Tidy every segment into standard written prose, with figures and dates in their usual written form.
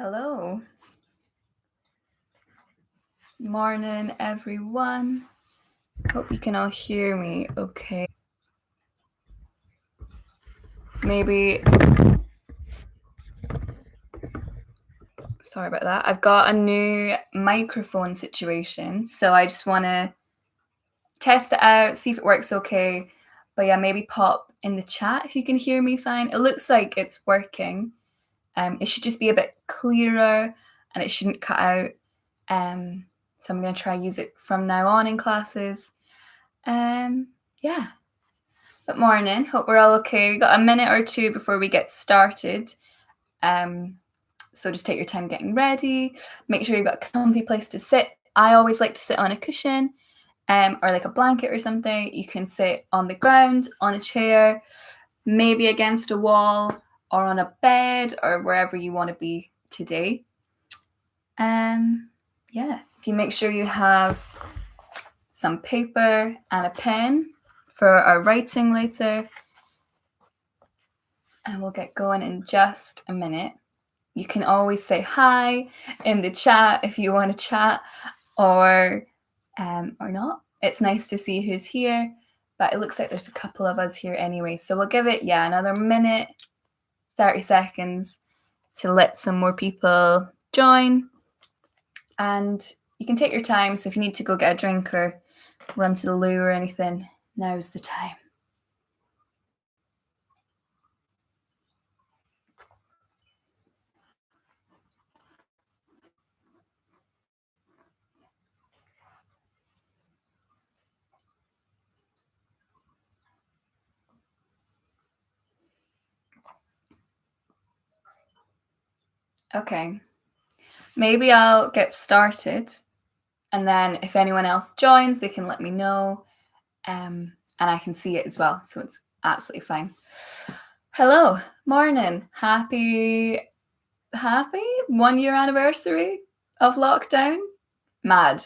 Hello. Morning, everyone. Hope you can all hear me okay. Maybe. Sorry about that. I've got a new microphone situation, so I just want to test it out, see if it works okay. But yeah, maybe pop in the chat if you can hear me fine. It looks like it's working. It should just be a bit clearer and it shouldn't cut out. So I'm going to try use it from now on in classes. Yeah. Good morning. Hope we're all okay. We've got a minute or two before we get started. So just take your time getting ready. Make sure you've got a comfy place to sit. I always like to sit on a cushion or like a blanket or something. You can sit on the ground, on a chair, maybe against a wall or on a bed or wherever you want to be today. Yeah, if you make sure you have some paper and a pen for our writing later. And we'll get going in just a minute. You can always say hi in the chat if you want to chat or not. It's nice to see who's here, but it looks like there's a couple of us here anyway. So we'll give it, another minute, 30 seconds to let some more people join. And you can take your time. So if you need to go get a drink or run to the loo or anything, now's the time. Okay, maybe I'll get started, and then if anyone else joins, they can let me know, and I can see it as well, so it's absolutely fine. Hello, morning, happy 1 year anniversary of lockdown. Mad,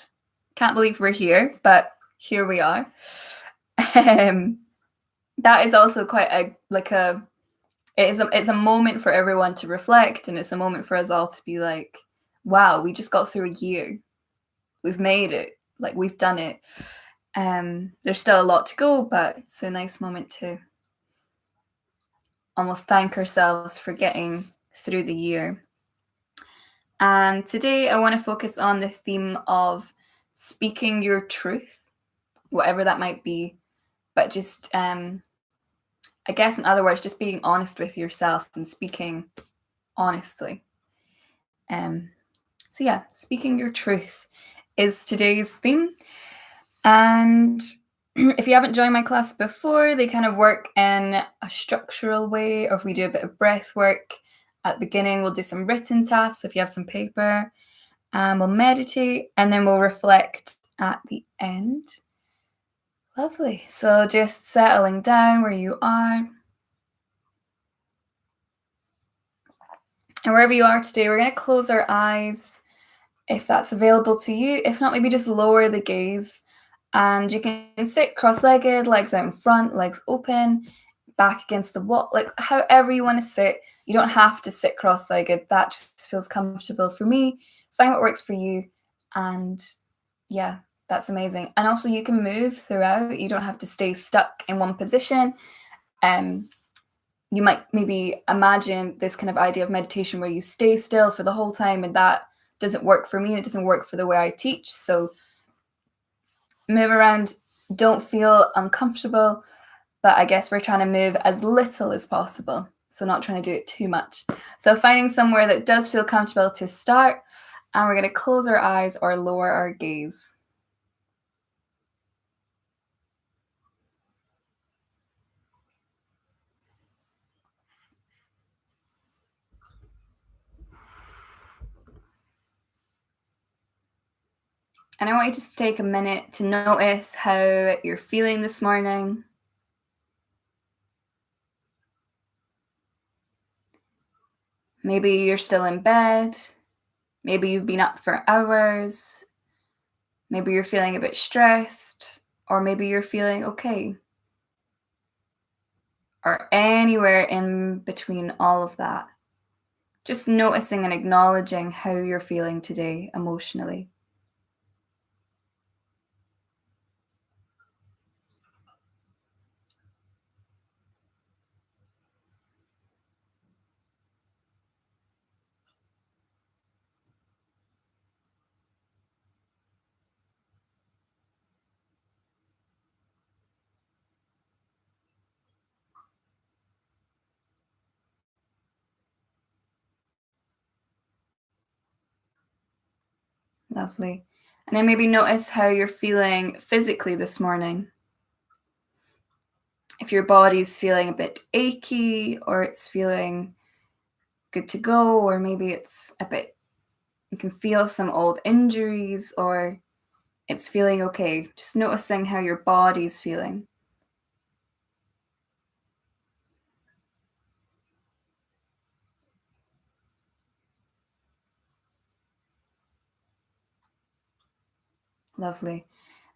can't believe we're here, but here we are. That is also quite it's a moment for everyone to reflect, and it's a moment for us all to be like, wow, we just got through a year. We've made it. Like, we've done it. There's still a lot to go, but it's a nice moment to almost thank ourselves for getting through the year. And today I want to focus on the theme of speaking your truth, whatever that might be, but just I guess, in other words, just being honest with yourself and speaking honestly. So yeah, speaking your truth is today's theme. And if you haven't joined my class before, they kind of work in a structural way, or if we do a bit of breath work at the beginning, we'll do some written tasks. So if you have some paper, we'll meditate, and then we'll reflect at the end. Lovely. So just settling down where you are. And wherever you are today, we're going to close our eyes if that's available to you. If not, maybe just lower the gaze. And you can sit cross-legged, legs out in front, legs open, back against the wall, like however you want to sit. You don't have to sit cross-legged. That just feels comfortable for me. Find what works for you. And yeah, that's amazing. And also you can move throughout. You don't have to stay stuck in one position. You might maybe imagine this kind of idea of meditation where you stay still for the whole time, and that doesn't work for me, and it doesn't work for the way I teach. So move around, don't feel uncomfortable, but I guess we're trying to move as little as possible, so not trying to do it too much. So finding somewhere that does feel comfortable to start, and we're going to close our eyes or lower our gaze. And I want you to just take a minute to notice how you're feeling this morning. Maybe you're still in bed. Maybe you've been up for hours. Maybe you're feeling a bit stressed, or maybe you're feeling okay. Or anywhere in between all of that. Just noticing and acknowledging how you're feeling today emotionally. Lovely. And then maybe notice how you're feeling physically this morning. If your body's feeling a bit achy or it's feeling good to go, or maybe it's a bit, you can feel some old injuries, or it's feeling okay. Just noticing how your body's feeling. Lovely.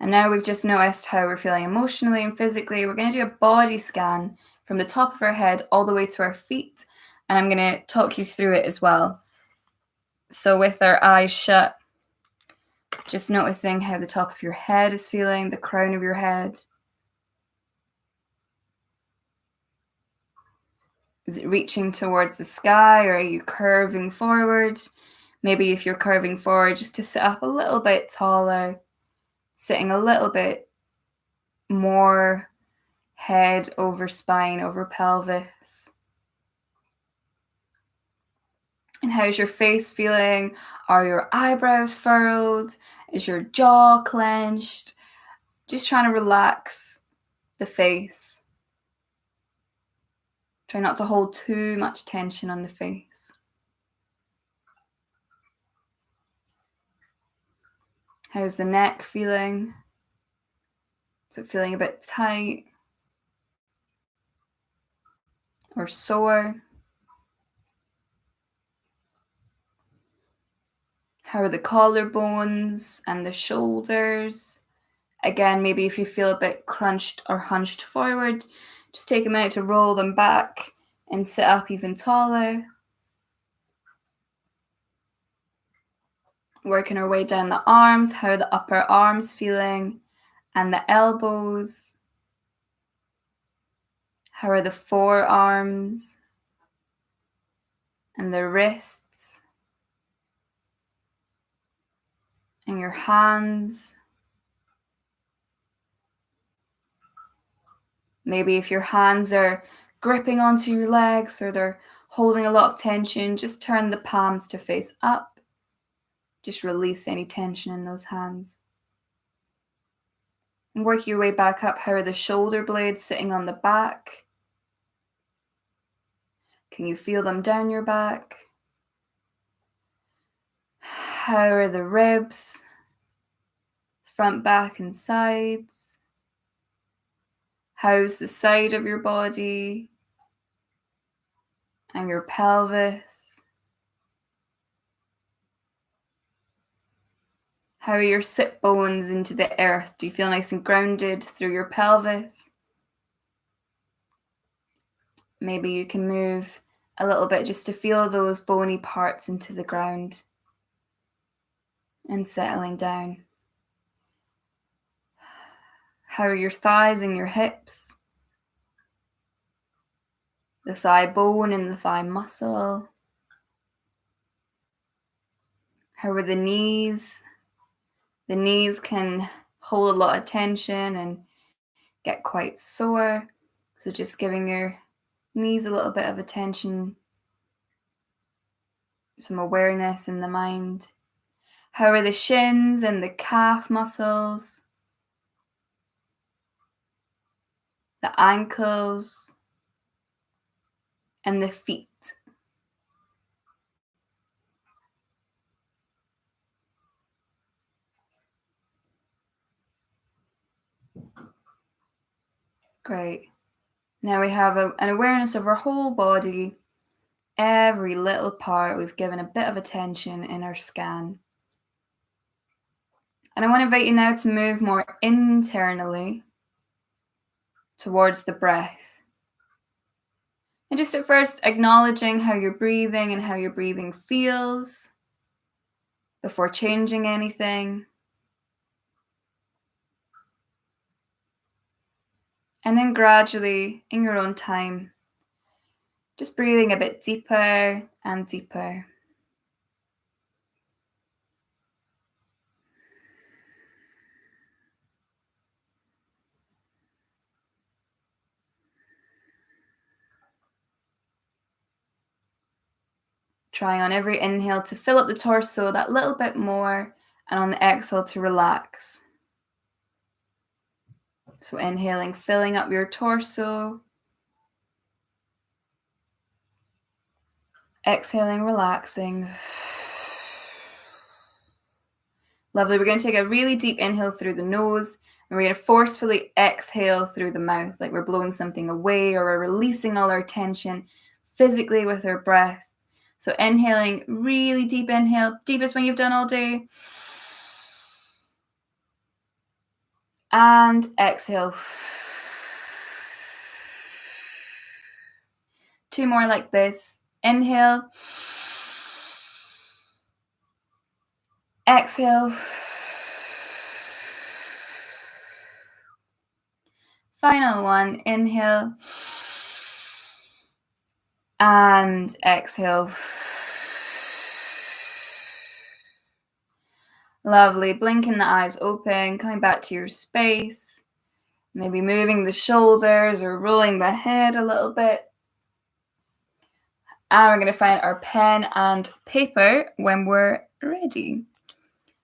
And now we've just noticed how we're feeling emotionally and physically. We're going to do a body scan from the top of our head all the way to our feet. And I'm going to talk you through it as well. So, with our eyes shut, just noticing how the top of your head is feeling, the crown of your head. Is it reaching towards the sky, or are you curving forward? Maybe if you're curving forward, just to sit up a little bit taller, sitting a little bit more head over spine, over pelvis. And how's your face feeling? Are your eyebrows furrowed? Is your jaw clenched? Just trying to relax the face. Try not to hold too much tension on the face. How's the neck feeling? Is it feeling a bit tight or sore? How are the collarbones and the shoulders? Again, maybe if you feel a bit crunched or hunched forward, just take a minute to roll them back and sit up even taller. Working our way down the arms, how are the upper arms feeling? And the elbows. How are the forearms and the wrists and your hands? Maybe if your hands are gripping onto your legs or they're holding a lot of tension, just turn the palms to face up. Just release any tension in those hands. And work your way back up. How are the shoulder blades sitting on the back? Can you feel them down your back? How are the ribs? Front, back, and sides? How's the side of your body and your pelvis? How are your sit bones into the earth? Do you feel nice and grounded through your pelvis? Maybe you can move a little bit just to feel those bony parts into the ground and settling down. How are your thighs and your hips? The thigh bone and the thigh muscle? How are the knees? The knees can hold a lot of tension and get quite sore. So just giving your knees a little bit of attention, some awareness in the mind. How are the shins and the calf muscles? The ankles and the feet? Great. Now we have an awareness of our whole body, every little part. We've given a bit of attention in our scan. And I want to invite you now to move more internally towards the breath. And just at first, acknowledging how you're breathing and how your breathing feels before changing anything. And then gradually, in your own time, just breathing a bit deeper and deeper. Trying on every inhale to fill up the torso that little bit more, and on the exhale to relax. So inhaling, filling up your torso. Exhaling, relaxing. Lovely. We're going to take a really deep inhale through the nose, and we're going to forcefully exhale through the mouth, like we're blowing something away, or we're releasing all our tension physically with our breath. So inhaling, really deep inhale, deepest one you've done all day. And exhale. 2 more like this. Inhale. Exhale. Final one. Inhale. And exhale. Lovely. Blinking the eyes open, coming back to your space. Maybe moving the shoulders or rolling the head a little bit. And we're going to find our pen and paper when we're ready.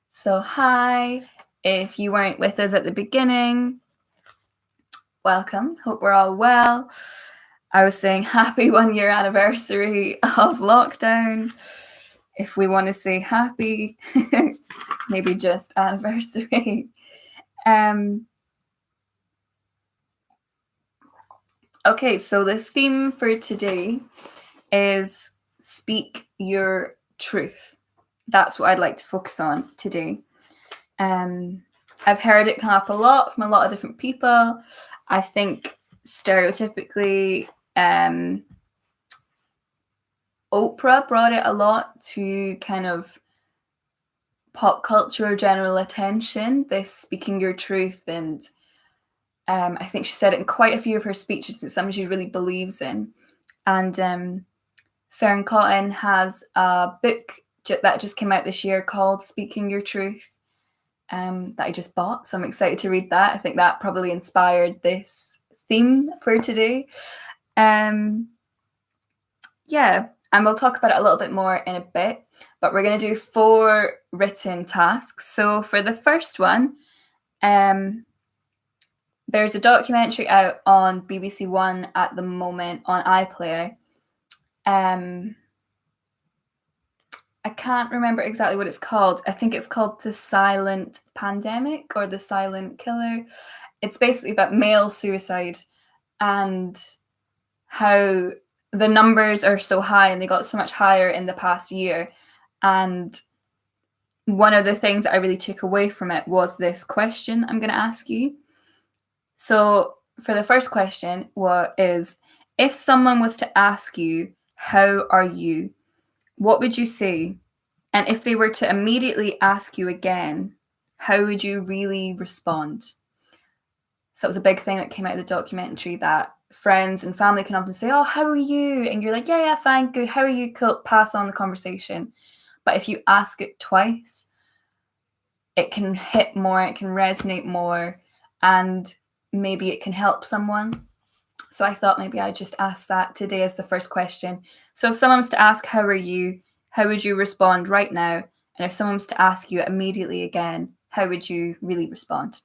So hi, if you weren't with us at the beginning, welcome. Hope we're all well. I was saying happy 1-year anniversary of lockdown. If we want to say happy, maybe just anniversary. Okay, so the theme for today is speak your truth. That's what I'd like to focus on today. I've heard it come up a lot from a lot of different people. I think stereotypically, Oprah brought it a lot to kind of pop culture, general attention, this speaking your truth. And I think she said it in quite a few of her speeches. It's something she really believes in. And Fearne Cotton has a book that just came out this year called Speaking Your Truth, that I just bought. So I'm excited to read that. I think that probably inspired this theme for today. Yeah, and we'll talk about it a little bit more in a bit, but we're going to do 4 written tasks. So for the first one, there's a documentary out on BBC One at the moment on iPlayer. I can't remember exactly what it's called. I think it's called The Silent Pandemic or The Silent Killer. It's basically about male suicide and how the numbers are so high, and they got so much higher in the past year. And one of the things that I really took away from it was this question I'm going to ask you. So for the first question, what is, if someone was to ask you, how are you? What would you say? And if they were to immediately ask you again, how would you really respond? So it was a big thing that came out of the documentary, that friends and family can often say, oh, how are you? And you're like, yeah, fine, good. How are you? Cool. Pass on the conversation. But if you ask it twice, it can hit more, it can resonate more, and maybe it can help someone. So I thought maybe I'd just ask that today as the first question. So if someone was to ask, how are you? How would you respond right now? And if someone was to ask you immediately again, how would you really respond?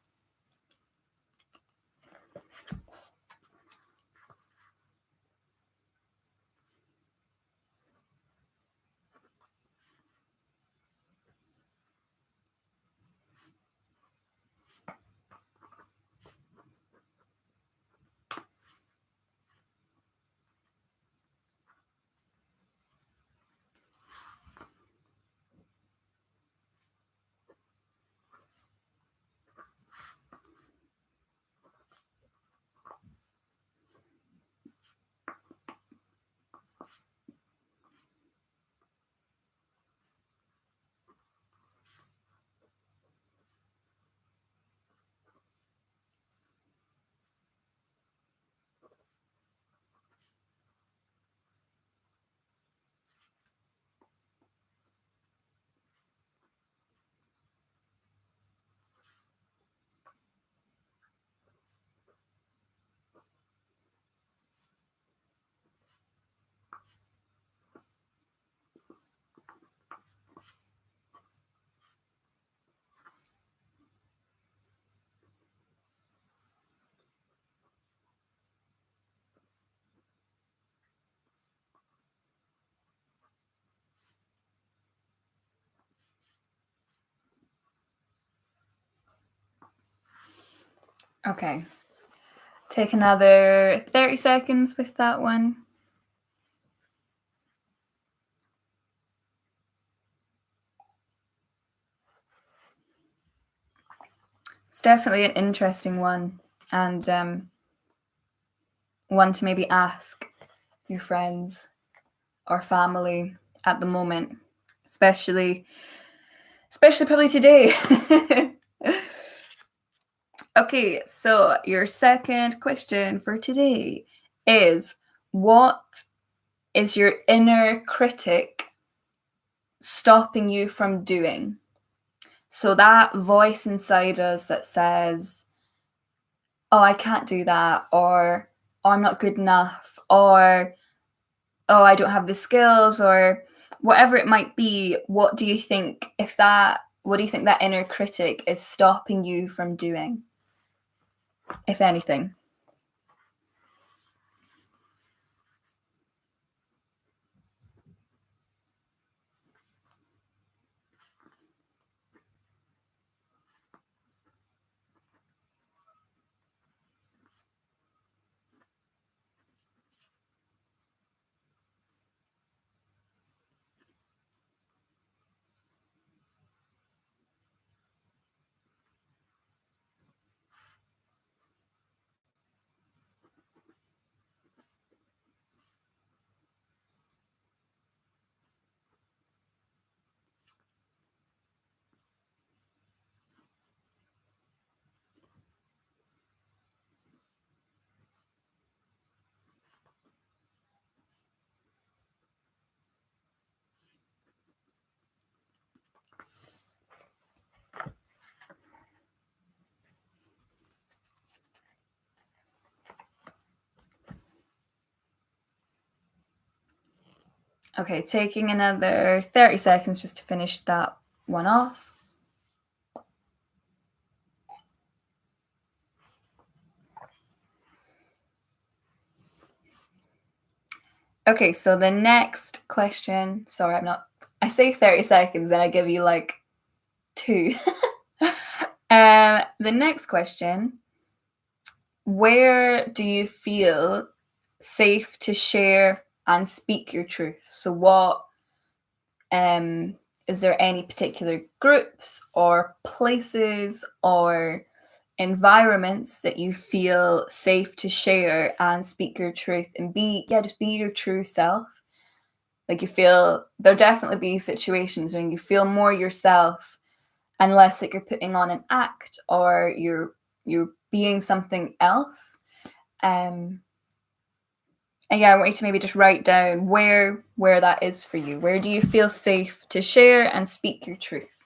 Okay. Take another 30 seconds with that one. It's definitely an interesting one, and one to maybe ask your friends or family at the moment, especially probably today. Okay, so your second question for today is, what is your inner critic stopping you from doing? So that voice inside us that says, "Oh, I can't do that," or "Oh, I'm not good enough," or "Oh, I don't have the skills," or whatever it might be, what do you think that inner critic is stopping you from doing, if anything? Okay, taking another 30 seconds just to finish that one off. Okay, so the next question, sorry, I say 30 seconds, then I give you like two. The next question, where do you feel safe to share and speak your truth? So, um, is there any particular groups or places or environments that you feel safe to share and speak your truth and just be your true self? Like, you feel there'll definitely be situations when you feel more yourself and less like you're putting on an act or you're being something else. Um, and yeah, I want you to maybe just write down where that is for you. Where do you feel safe to share and speak your truth?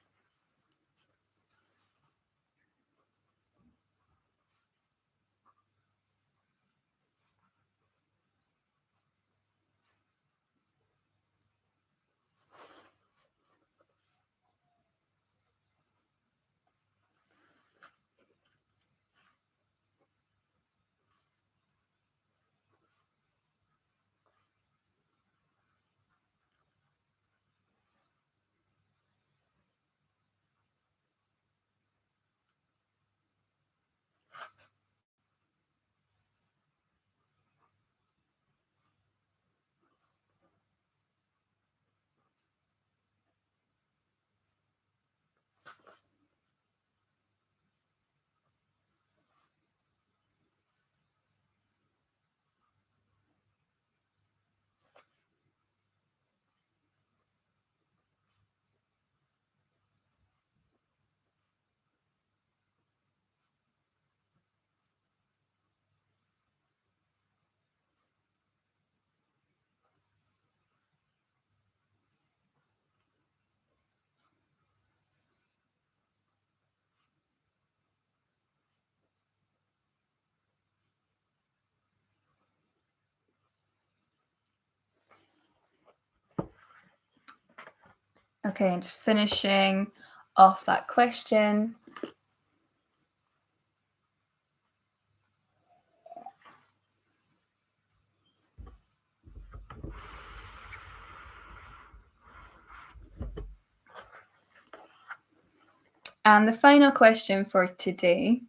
Okay, and just finishing off that question. And the final question for today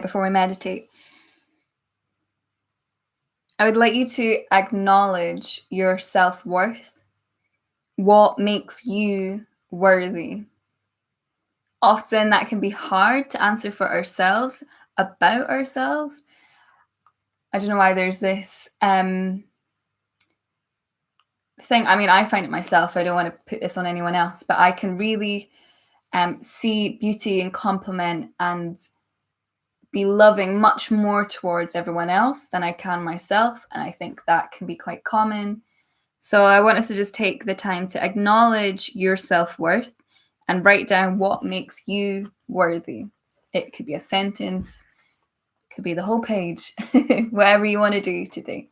Before we meditate, I would like you to acknowledge your self-worth. What makes you worthy? Often that can be hard to answer for ourselves, about ourselves. I don't know why there's this thing. I mean, I find it myself. I don't want to put this on anyone else, but I can really see beauty and compliment and be loving much more towards everyone else than I can myself. And I think that can be quite common. So I want us to just take the time to acknowledge your self-worth and write down what makes you worthy. It could be a sentence, it could be the whole page, whatever you want to do today.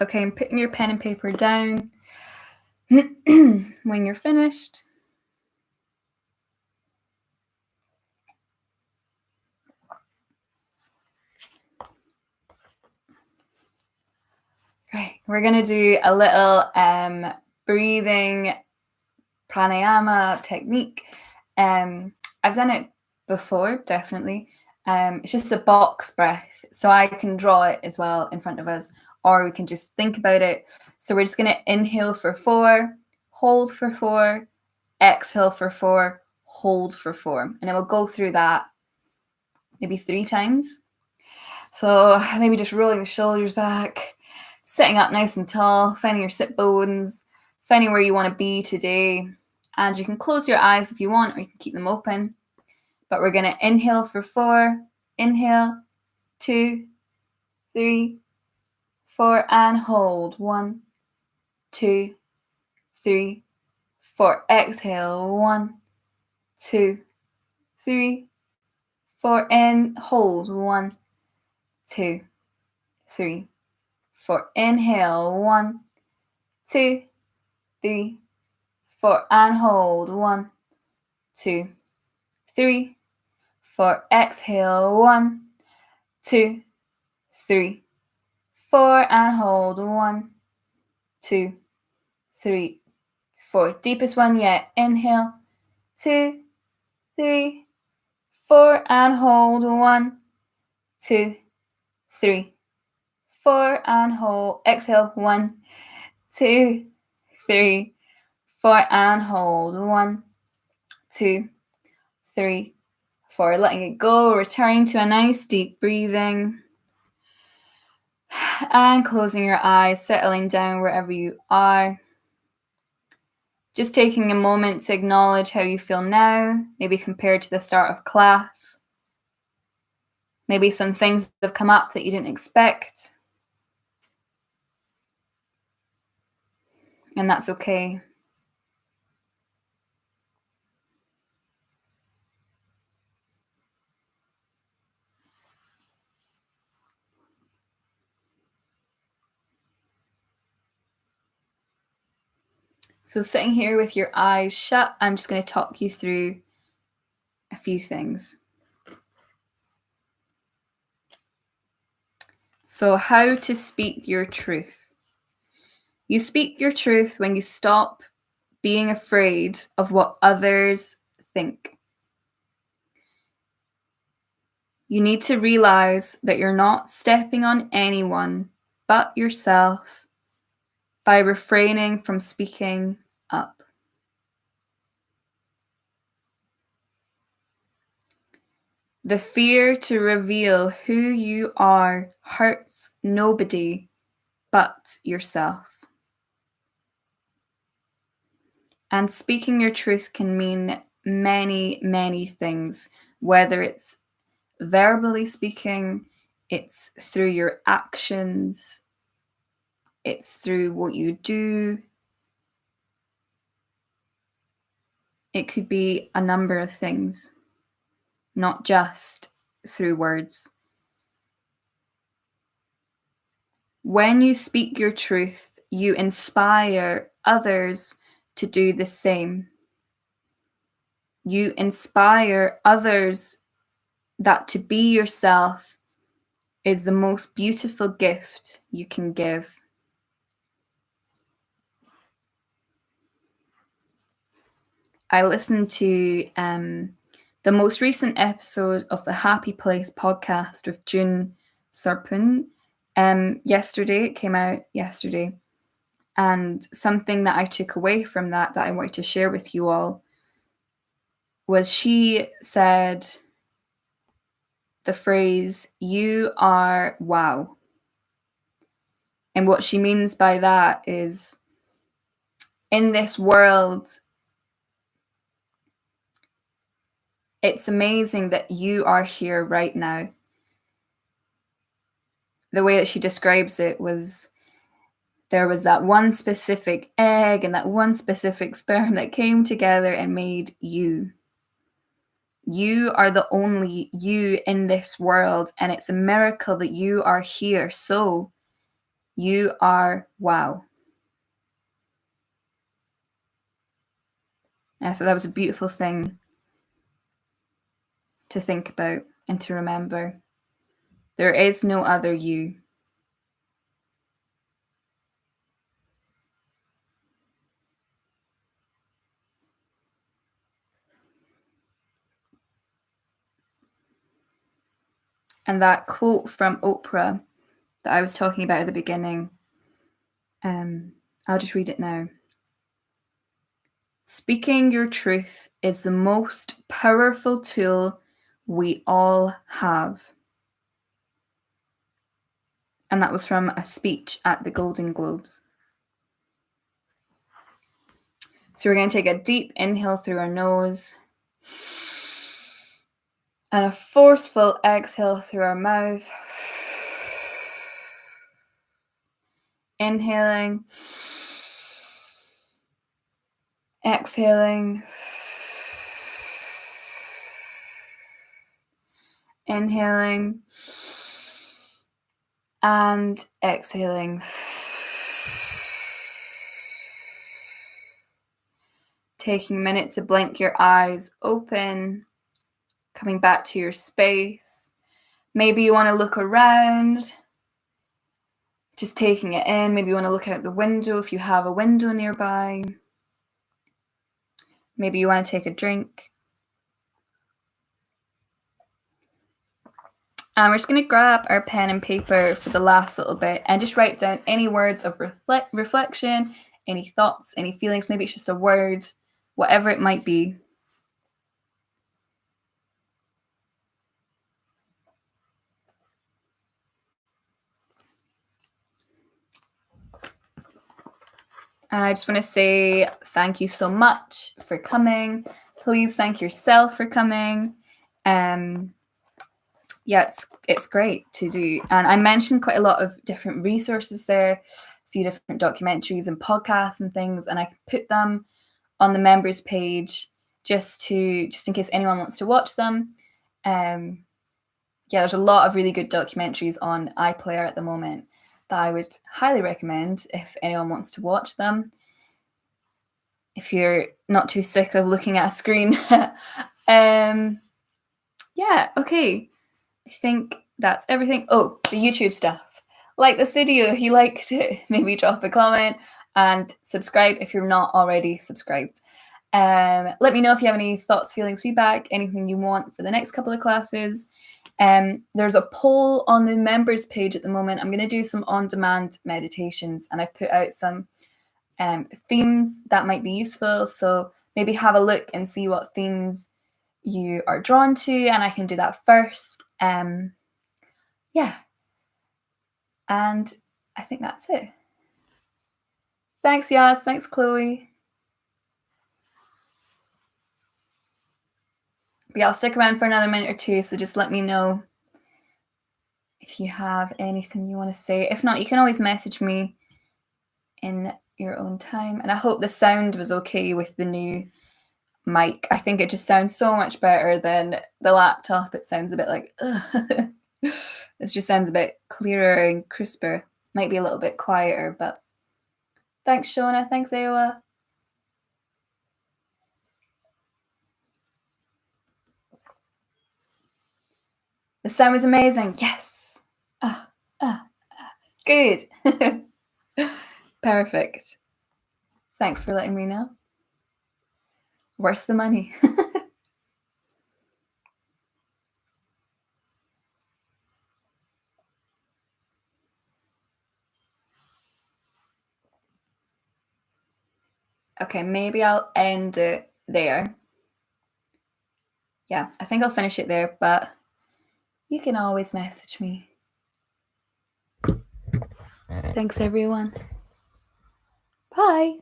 Okay, and putting your pen and paper down when you're finished. Right, we're going to do a little breathing pranayama technique. I've done it before, definitely. It's just a box breath, so I can draw it as well in front of us, or we can just think about it. So we're just going to inhale for 4, hold for 4, exhale for 4, hold for 4. And then we'll go through that maybe 3 times. So maybe just rolling the shoulders back, sitting up nice and tall, finding your sit bones, finding where you want to be today. And you can close your eyes if you want, or you can keep them open. But we're going to inhale for 4, inhale, 2, 3, 4, and hold. 1, 2, 3, 4. Exhale. 1, 2, 3, 4. In, hold. 1, 2, 3, 4. Inhale. 1, 2, 3, 4. And hold. 1, 2, 3, 4. Exhale. 1, 2, 3, 4. And hold. 1, 2, 3, 4. Deepest one yet. Inhale. 2, 3, 4. And hold. 1, 2, 3, 4. And hold. Exhale. 1, 2, 3, 4. And hold. 1, 2, 3, 4. Letting it go. Returning to a nice deep breathing. And closing your eyes, settling down wherever you are. Just taking a moment to acknowledge how you feel now, maybe compared to the start of class. Maybe some things have come up that you didn't expect. And that's okay. So sitting here with your eyes shut, I'm just going to talk you through a few things. So, how to speak your truth. You speak your truth when you stop being afraid of what others think. You need to realize that you're not stepping on anyone but yourself by refraining from speaking up. The fear to reveal who you are hurts nobody but yourself. And speaking your truth can mean many, many things, whether it's verbally speaking, it's through your actions, it's through what you do. It could be a number of things, not just through words. When you speak your truth, you inspire others to do the same. You inspire others that to be yourself is the most beautiful gift you can give. I listened to the most recent episode of the Happy Place podcast with June Sarpun yesterday. It came out yesterday. And something that I took away from that I wanted to share with you all was she said the phrase, "You are wow." And what she means by that is, in this world, it's amazing that you are here right now. The way that she describes it was, there was that one specific egg and that one specific sperm that came together and made you. You are the only you in this world, and it's a miracle that you are here. So you are wow. And I thought that was a beautiful thing to think about and to remember. There is no other you. And that quote from Oprah that I was talking about at the beginning, I'll just read it now. Speaking your truth is the most powerful tool we all have. And that was from a speech at the Golden Globes. So we're going to take a deep inhale through our nose and a forceful exhale through our mouth. Inhaling, exhaling, inhaling, and exhaling. Taking a minute to blink your eyes open, coming back to your space. Maybe you want to look around, just taking it in. Maybe you want to look out the window if you have a window nearby. Maybe you want to take a drink. And we're just going to grab our pen and paper for the last little bit and just write down any words of reflection, any thoughts, any feelings. Maybe it's just a word, whatever it might be. And I just want to say thank you so much for coming. Please thank yourself for coming. Yeah, it's great to do. And I mentioned quite a lot of different resources there, a few different documentaries and podcasts and things, and I can put them on the members page just in case anyone wants to watch them. Yeah, there's a lot of really good documentaries on iPlayer at the moment that I would highly recommend if anyone wants to watch them. If you're not too sick of looking at a screen. Yeah, okay. I think that's everything. Oh, the YouTube stuff. like this video if you liked it. Maybe drop a comment and subscribe if you're not already subscribed. Let me know if you have any thoughts, feelings, feedback, anything you want for the next couple of classes. There's a poll on the members page at the moment. I'm going to do some on-demand meditations, and I've put out some themes that might be useful. So maybe have a look and see what themes you are drawn to, and I can do that first. Yeah. And I think that's it. Thanks, Yas. Thanks, Chloe. But yeah, I'll stick around for another minute or two, so just let me know if you have anything you want to say. If not, you can always message me in your own time. And I hope the sound was okay with the new mic. I think it just sounds so much better than the laptop. It sounds a bit like, ugh. It just sounds a bit clearer and crisper. Might be a little bit quieter, but thanks, Shona. Thanks, Aowa. The sound was amazing. Yes. Good. Perfect. Thanks for letting me know. Worth the money. Okay, maybe I'll end it there. Yeah, I think I'll finish it there, but you can always message me. Thanks, everyone. Bye.